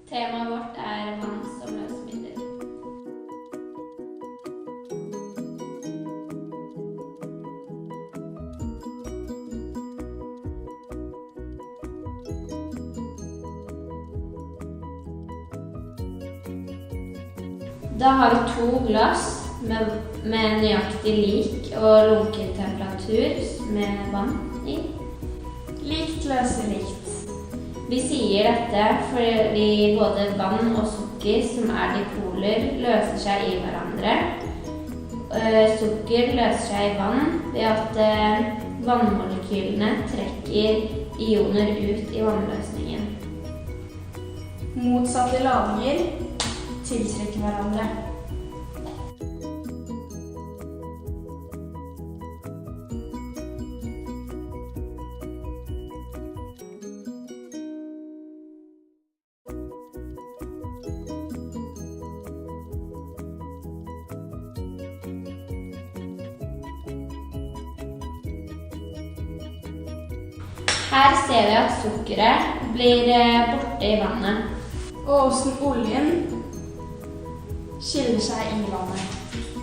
Temaet vårt vann som løsemiddel. Da har vi 2 glass med nøyaktig lik og lunken temperatur med vann i. Likt løser likt. Vi sier dette fordi både vann og sukker, som dipoler, løser seg i hverandre. Sukker løser seg i vann ved at vannmolekylene trekker ioner ut i vannløsningen. Motsatte ladninger tiltrekker hverandre. Her ser vi at sukkeret blir borte i vannet. Og hvordan oljen skiller seg i vannet.